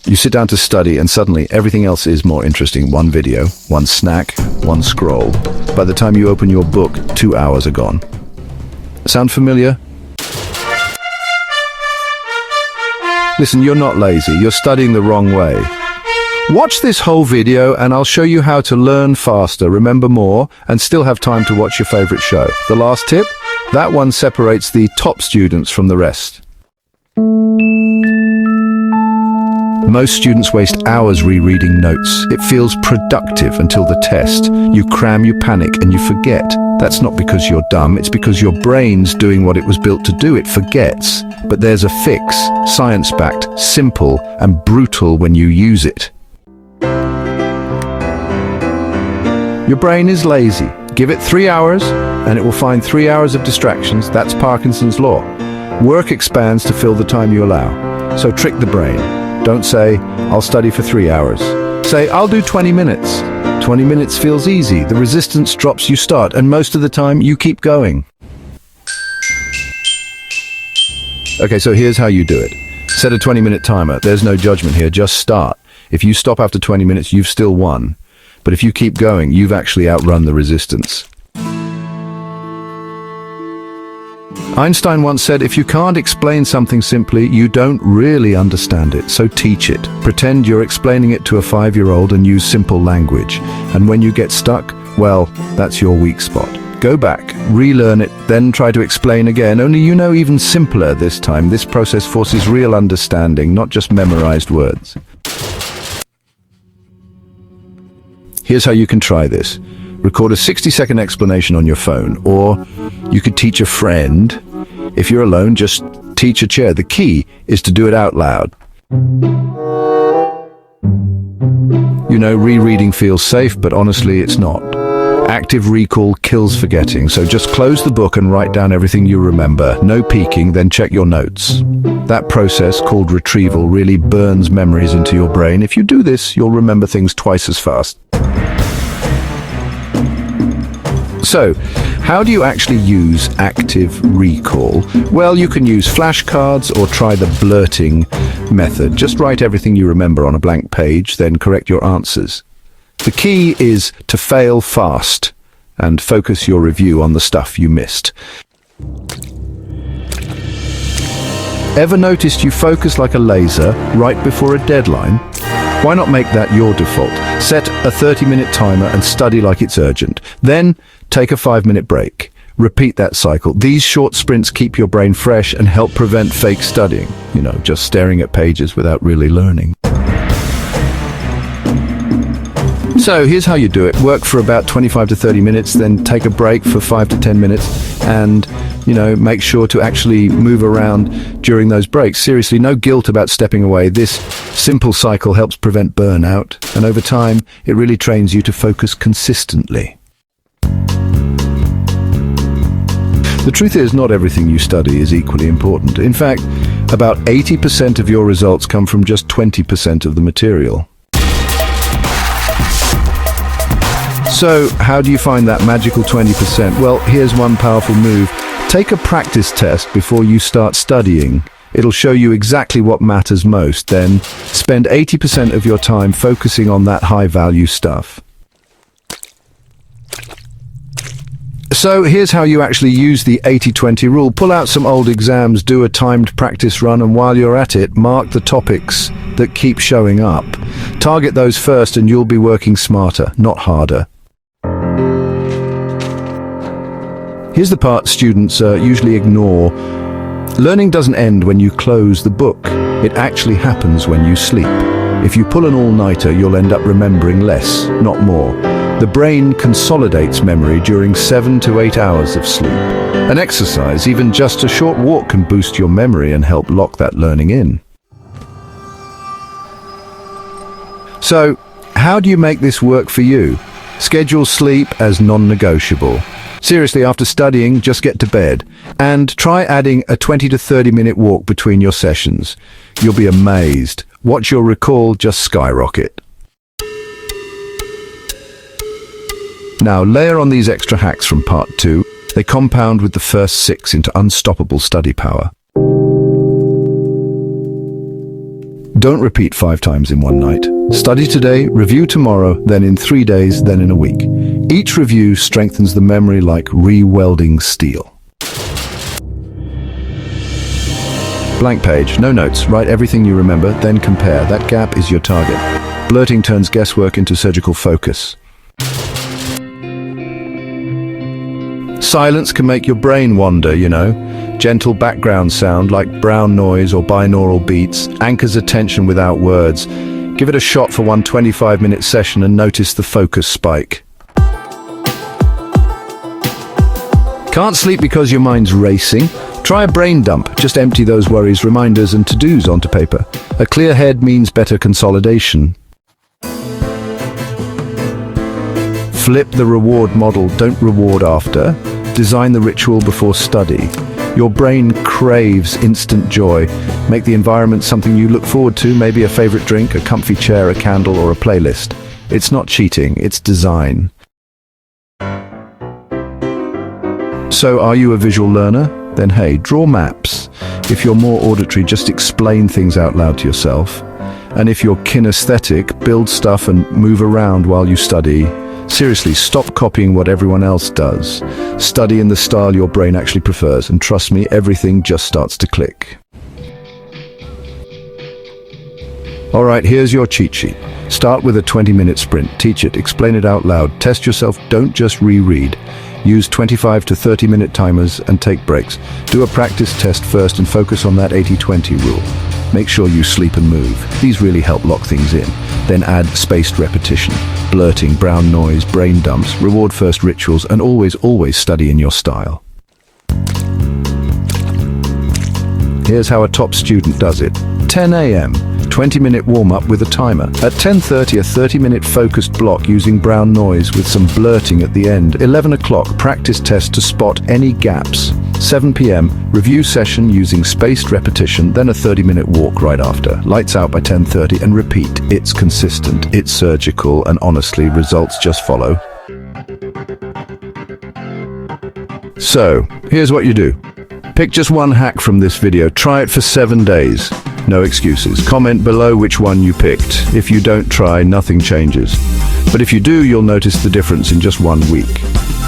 You sit down to study and suddenly everything else is more interesting. One video, one snack, one scroll. By the time you open your book, 2 hours are gone. Sound familiar? Listen, you're not lazy, you're studying the wrong way. Watch this whole video and I'll show you how to learn faster, remember more, and still have time to watch your favorite show. The last tip? That one separates the top students from the rest. Most students waste hours rereading notes. It feels productive until the test. You cram, you panic, and you forget. That's not because you're dumb, it's because your brain's doing what it was built to do. It forgets. But there's a fix, science-backed, simple, and brutal when you use it. Your brain is lazy. Give it 3 hours, and it will find 3 hours of distractions. That's Parkinson's law. Work expands to fill the time you allow. So trick the brain. Don't say, I'll study for 3 hours. Say, I'll do 20 minutes. 20 minutes feels easy. The resistance drops, you start, and most of the time, you keep going. Okay, so here's how you do it. Set a 20-minute timer. There's no judgment here, just start. If you stop after 20 minutes, you've still won. But if you keep going, you've actually outrun the resistance. Einstein once said, if you can't explain something simply, you don't really understand it, so teach it. Pretend you're explaining it to a 5-year-old and use simple language. And when you get stuck, well, that's your weak spot. Go back, relearn it, then try to explain again, only you know even simpler this time. This process forces real understanding, not just memorized words. Here's how you can try this. Record a 60-second explanation on your phone, or you could teach a friend. If you're alone, just teach a chair. The key is to do it out loud. You know, rereading feels safe, but honestly, it's not. Active recall kills forgetting, so just close the book and write down everything you remember. No peeking, then check your notes. That process, called retrieval, really burns memories into your brain. If you do this, you'll remember things twice as fast. So, how do you actually use active recall? Well, you can use flashcards or try the blurting method. Just write everything you remember on a blank page, then correct your answers. The key is to fail fast and focus your review on the stuff you missed. Ever noticed you focus like a laser right before a deadline? Why not make that your default? Set a 30-minute timer and study like it's urgent. Then take a 5-minute break. Repeat that cycle. These short sprints keep your brain fresh and help prevent fake studying. You know, just staring at pages without really learning. So here's how you do it. Work for about 25 to 30 minutes, then take a break for 5 to 10 minutes, and, you know, make sure to actually move around during those breaks. Seriously, no guilt about stepping away. This simple cycle helps prevent burnout, and over time, it really trains you to focus consistently. The truth is, not everything you study is equally important. In fact, about 80% of your results come from just 20% of the material. So, how do you find that magical 20%? Well, here's one powerful move. Take a practice test before you start studying. It'll show you exactly what matters most. Then, spend 80% of your time focusing on that high-value stuff. So, here's how you actually use the 80-20 rule. Pull out some old exams, do a timed practice run, and while you're at it, mark the topics that keep showing up. Target those first and you'll be working smarter, not harder. Here's the part students usually ignore. Learning doesn't end when you close the book. It actually happens when you sleep. If you pull an all-nighter, you'll end up remembering less, not more. The brain consolidates memory during 7 to 8 hours of sleep. An exercise, even just a short walk, can boost your memory and help lock that learning in. So, how do you make this work for you? Schedule sleep as non-negotiable. Seriously, after studying, just get to bed. And try adding a 20 to 30-minute walk between your sessions. You'll be amazed. Watch your recall just skyrocket. Now, layer on these extra hacks from part 2. They compound with the first 6 into unstoppable study power. Don't repeat 5 times in one night. Study today, review tomorrow, then in 3 days, then in a week. Each review strengthens the memory like rewelding steel. Blank page, no notes. Write everything you remember, then compare. That gap is your target. Blurting turns guesswork into surgical focus. Silence can make your brain wander, you know. Gentle background sound like brown noise or binaural beats anchors attention without words. Give it a shot for one 25-minute session and notice the focus spike. Can't sleep because your mind's racing? Try a brain dump. Just empty those worries, reminders and to-dos onto paper. A clear head means better consolidation. Flip the reward model. Don't reward after. Design the ritual before study. Your brain craves instant joy. Make the environment something you look forward to, maybe a favorite drink, a comfy chair, a candle, or a playlist. It's not cheating, it's design. So, are you a visual learner? Then hey, draw maps. If you're more auditory, just explain things out loud to yourself. And if you're kinesthetic, build stuff and move around while you study. Seriously, stop copying what everyone else does. Study in the style your brain actually prefers, and trust me, everything just starts to click. Alright, here's your cheat sheet. Start with a 20-minute sprint. Teach it, explain it out loud, test yourself, don't just reread. Use 25 to 30-minute timers and take breaks. Do a practice test first and focus on that 80-20 rule. Make sure you sleep and move. These really help lock things in. Then add spaced repetition, blurting, brown noise, brain dumps, reward first rituals, and always study in your style. Here's how a top student does it. 10 a.m. 20-minute warm-up with a timer. At 10:30, a 30-minute focused block using brown noise with some blurting at the end. 11 o'clock, practice test to spot any gaps. 7 p.m, review session using spaced repetition, then a 30-minute walk right after. Lights out by 10:30 and repeat. It's consistent, it's surgical, and honestly, results just follow. So, here's what you do. Pick just one hack from this video. Try it for 7 days. No excuses. Comment below which one you picked. If you don't try, nothing changes. But if you do, you'll notice the difference in just 1 week.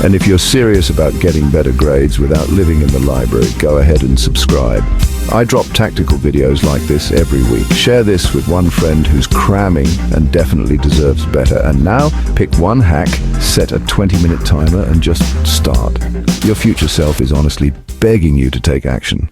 And if you're serious about getting better grades without living in the library, go ahead and subscribe. I drop tactical videos like this every week. Share this with one friend who's cramming and definitely deserves better. And now, pick one hack, set a 20-minute timer and just start. Your future self is honestly begging you to take action.